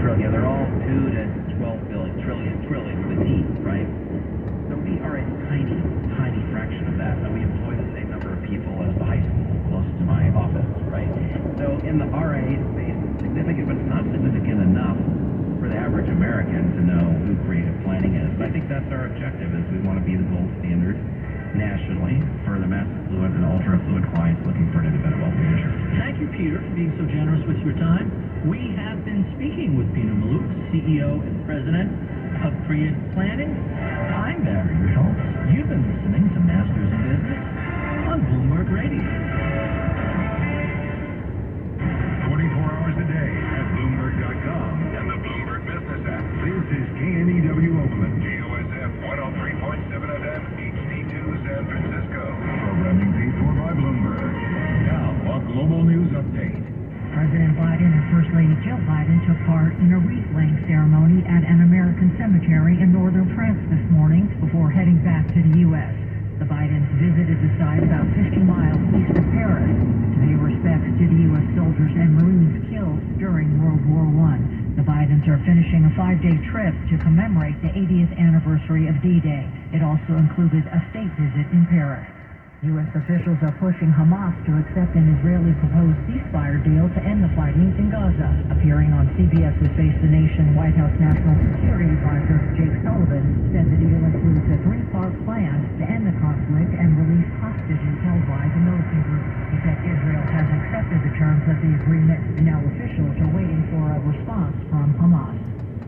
trillion. They're all 2 to 12 billion, trillion with a T, right? So we are a tiny, tiny fraction of that. Now we employ the same number of people as the high school close to my office, right? So in the RA space, it's significant, but it's not significant enough for the average American to know who creative planning is. But I think that's our objective, is we want to be the gold standard nationally for the mass affluent and ultra affluent clients looking for an independent wealth manager. Thank you, Peter, for being so generous with your time. We have been speaking with Peter Mallouk, CEO and President of Creative Planning. I'm Barry Schultz. You've been listening to Masters in Business on Bloomberg Radio. 24 hours a day at Bloomberg.com and the Bloomberg Business app. This is KNEW Oakland, KOSF 103.7 FM, HD2 San Francisco. Programming paid for by Bloomberg. Now, a global news update. President Biden and First Lady Jill Biden took part in a wreath-laying ceremony at an American cemetery in northern France this morning before heading back to the U.S. The Bidens visited the site about 50 miles east of Paris to pay respects to the U.S. soldiers and Marines killed during World War I. The Bidens are finishing a 5-day trip to commemorate the 80th anniversary of D-Day. It also included a state visit in Paris. U.S. officials are pushing Hamas to accept an Israeli proposed ceasefire deal to end the fighting in Gaza. Appearing on CBS's Face the Nation, White House National Security Advisor Jake Sullivan said the deal includes a 3-part plan to end the conflict and release hostages held by the militant group. He said Israel has accepted the terms of the agreement, and now officials are waiting for a response from Hamas.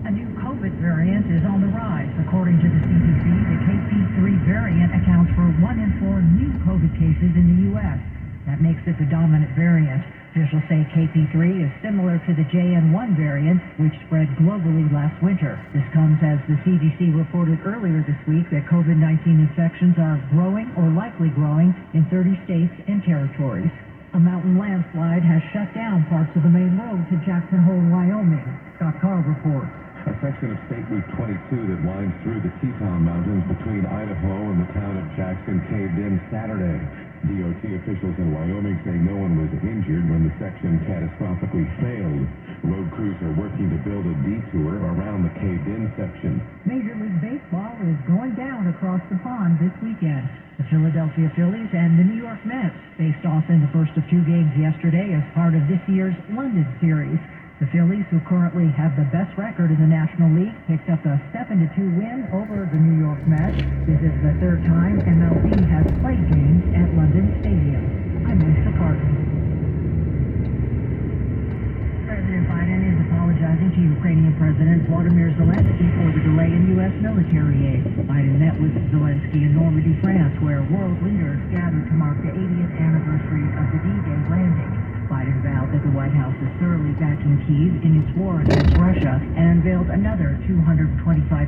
A new COVID variant is on the rise. According to the CDC, the KP3 variant accounts for 1 in 4 new COVID cases in the U.S. That makes it the dominant variant. Officials say KP3 is similar to the JN1 variant, which spread globally last winter. This comes as the CDC reported earlier this week that COVID-19 infections are growing or likely growing in 30 states and territories. A mountain landslide has shut down parts of the main road to Jackson Hole, Wyoming. Scott Carr reports. A section of State Route 22 that winds through the Teton Mountains between Idaho and the town of Jackson caved in Saturday. DOT officials in Wyoming say no one was injured when the section catastrophically failed. Road crews are working to build a detour around the caved-in section. Major League Baseball is going down across the pond this weekend. The Philadelphia Phillies and the New York Mets faced off in the first of 2 games yesterday as part of this year's London series. The Phillies, who currently have the best record in the National League, picked up a 7-2 win over the New York Mets. This is the 3rd time MLB has played games at London Stadium. I'm Lisa Carton. President Biden is apologizing to Ukrainian President Vladimir Zelensky for the delay in U.S. military aid. Biden met with Zelensky in Normandy, France, where world leaders gathered to mark the 80th anniversary of the D-Day landing. Biden vowed that the White House is thoroughly backing Kyiv in its war against Russia and unveiled another $225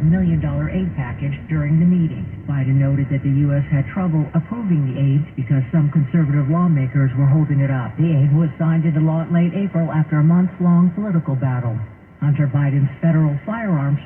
million aid package during the meeting. Biden noted that the U.S. had trouble approving the aid because some conservative lawmakers were holding it up. The aid was signed into law in late April after a months-long political battle. Hunter Biden's federal firearms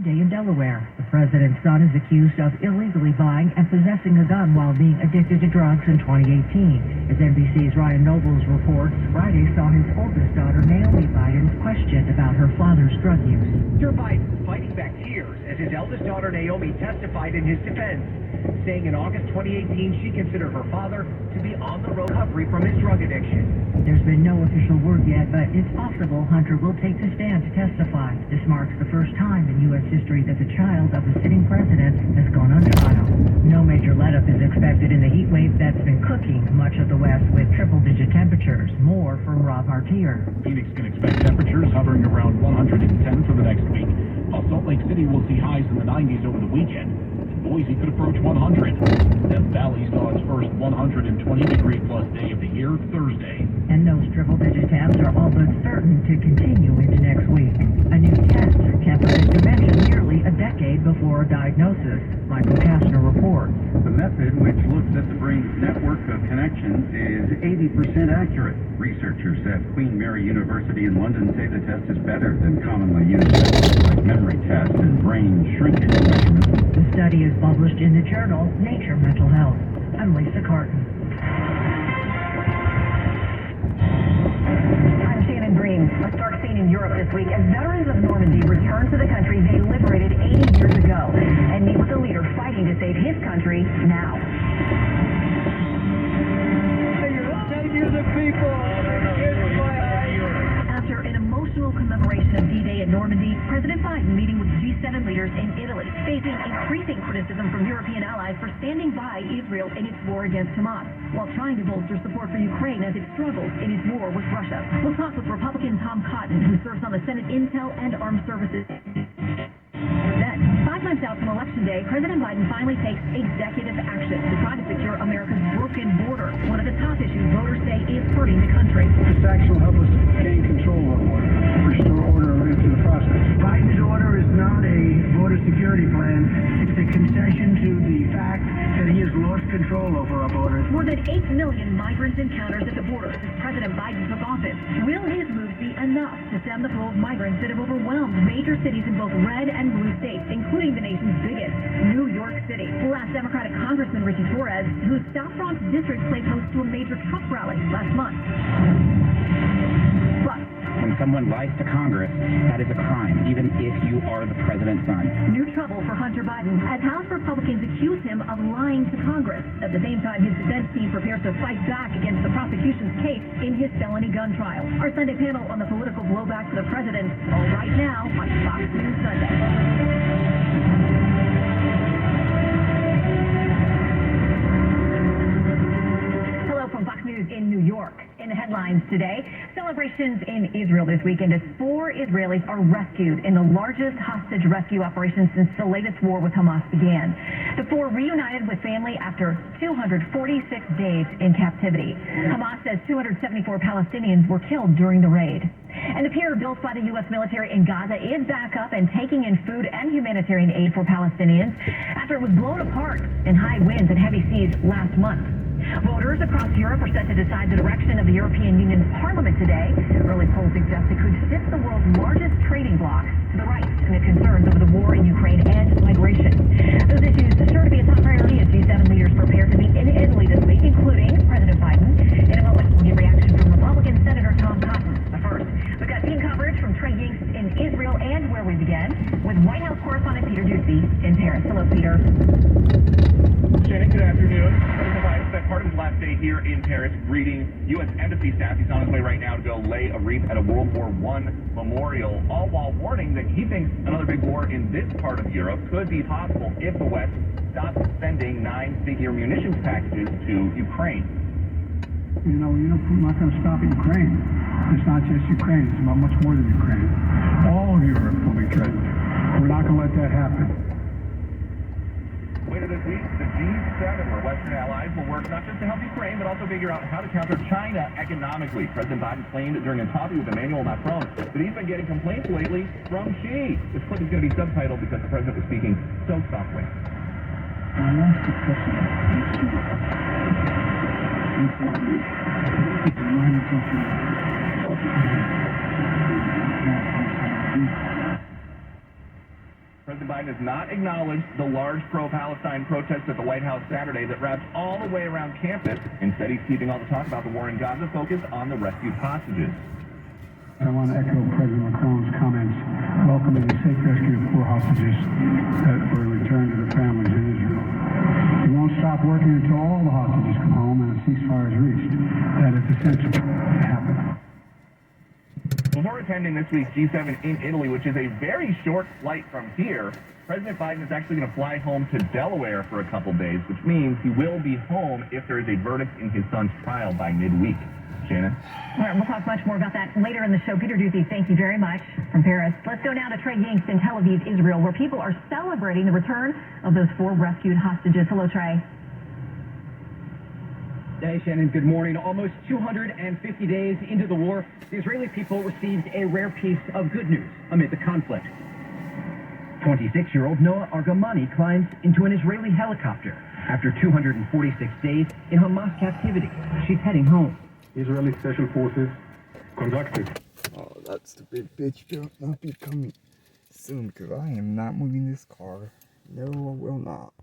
day in Delaware. The president's son is accused of illegally buying and possessing a gun while being addicted to drugs in 2018. As NBC's Ryan Nobles reports, Friday saw his oldest daughter, Naomi Biden, questioned about her father's drug use. Joe Biden fighting back tears as his eldest daughter, Naomi, testified in his defense, saying in August 2018 she considered her father to be on the road recovery from his drug addiction. There's been no official word yet, but it's possible Hunter will take the stand to testify. This marks the first time in U.S. history that the child of a sitting president has gone on trial. No major letup is expected in the heat wave that's been cooking much of the West with triple-digit temperatures. More from Rob Hartier. Phoenix can expect temperatures hovering around 110 for the next week, while Salt Lake City will see highs in the 90s over the weekend. Boise could approach 100. Death Valley saw its first 120-degree-plus day of the year Thursday. And those triple-digit temps are all but certain to continue into next week. A new test can predict dementia nearly a decade before a diagnosis. Michael Kastner reports. The method, which looks at the brain's network of connections, is 80% accurate. Researchers at Queen Mary University in London say the test is better than commonly used methods like memory tests and brain shrinkage measurements. The study is published in the journal Nature Mental Health. I'm Lisa Carton. I'm Shannon Green. A stark scene in Europe this week as veterans of Normandy return to the country they liberated 80 years ago and meet with a leader fighting to save his country now. Save the people! After an emotional commemoration of D-Day at Normandy, President Biden meeting with G7 leaders in Italy, facing increasing criticism from European allies for standing by Israel in its war against Hamas, while trying to bolster support for Ukraine as it struggles in its war with Russia. We'll talk with Republican Tom Cotton, who serves on the Senate Intel and Armed Services. Then, 5 months out from Election Day, President Biden finally takes executive action to try to secure America's broken border, one of the top issues voters say is hurting the country. This action will help us gain control of our border, restore order into the process. Biden's order is not a border security plan. It's a concession to the fact that he has lost control over our borders. More than 8 million migrants encounters at the border since President Biden took office. Will his moves be enough to stem the flow of migrants that have overwhelmed major cities in both red and blue states, including the nation's biggest, New York City? We'll ask Democratic Congressman Richie Torres, whose South Bronx district played host to a major truck rally last month. Plus, when someone lies to Congress, that is a crime, even if you are the president's son. New trouble for Hunter Biden as House Republicans accuse him of lying to Congress. At the same time, his defense team prepares to fight back against the prosecution's case in his felony gun trial. Our Sunday panel on the political blowback to the president, all right now on Fox News Sunday. From Fox News in New York. In the headlines today, celebrations in Israel this weekend as 4 Israelis are rescued in the largest hostage rescue operation since the latest war with Hamas began. The 4 reunited with family after 246 days in captivity. Hamas says 274 Palestinians were killed during the raid. And the pier built by the U.S. military in Gaza is back up and taking in food and humanitarian aid for Palestinians after it was blown apart in high winds and heavy seas last month. Voters across Europe are set to decide the direction of the European Union's parliament today. Early polls suggest it could shift the world's largest trading bloc to the right amid concerns over the war in Ukraine and migration. Those issues are sure to be a top priority as G7 leaders prepare to meet in Italy this week, including President Biden. In a moment, we'll get reaction from Republican Senator Tom Cotton. But first, we've got team coverage from Trey Yingst in Israel and where we began with White House correspondent Peter Ducey in Paris. Hello, Peter. Shannon, good afternoon. President Biden spent part of his last day here in Paris greeting U.S. Embassy staff. He's on his way right now to go lay a wreath at a World War I memorial, all while warning that he thinks another big war in this part of Europe could be possible if the West stops sending 9-figure munitions packages to Ukraine. We're not going to stop Ukraine. It's not just Ukraine. It's about much more than Ukraine. All of Europe will be threatened. We're not going to let that happen. Later this week, the G7, where Western allies will work not just to help Ukraine, but also figure out how to counter China economically. President Biden claimed during a coffee with Emmanuel Macron that he's been getting complaints lately from Xi. This clip is going to be subtitled because the president was speaking so softly. President Biden has not acknowledged the large pro-Palestine protests at the White House Saturday that wrapped all the way around campus. Instead, he's keeping all the talk about the war in Gaza focused on the rescued hostages. I want to echo President Macron's comments welcoming the safe rescue of 4 hostages that were returned to their families in Israel. We won't stop working until all the hostages come home and a ceasefire is reached. That is essential to happen. Before attending this week's G7 in Italy, which is a very short flight from here, President Biden is actually going to fly home to Delaware for a couple days, which means he will be home if there is a verdict in his son's trial by midweek. Shannon? All right, we'll talk much more about that later in the show. Peter Ducey, thank you very much from Paris. Let's go now to Trey Yingst in Tel Aviv, Israel, where people are celebrating the return of those 4 rescued hostages. Hello, Trey. Hey, Shannon, good morning. Almost 250 days into the war, the Israeli people received a rare piece of good news amid the conflict. 26-year-old Noah Argamani climbs into an Israeli helicopter after 246 days in Hamas captivity. She's heading home. Israeli Special Forces conducted. Oh, that stupid bitch will not be coming soon because I am not moving this car. No, I will not.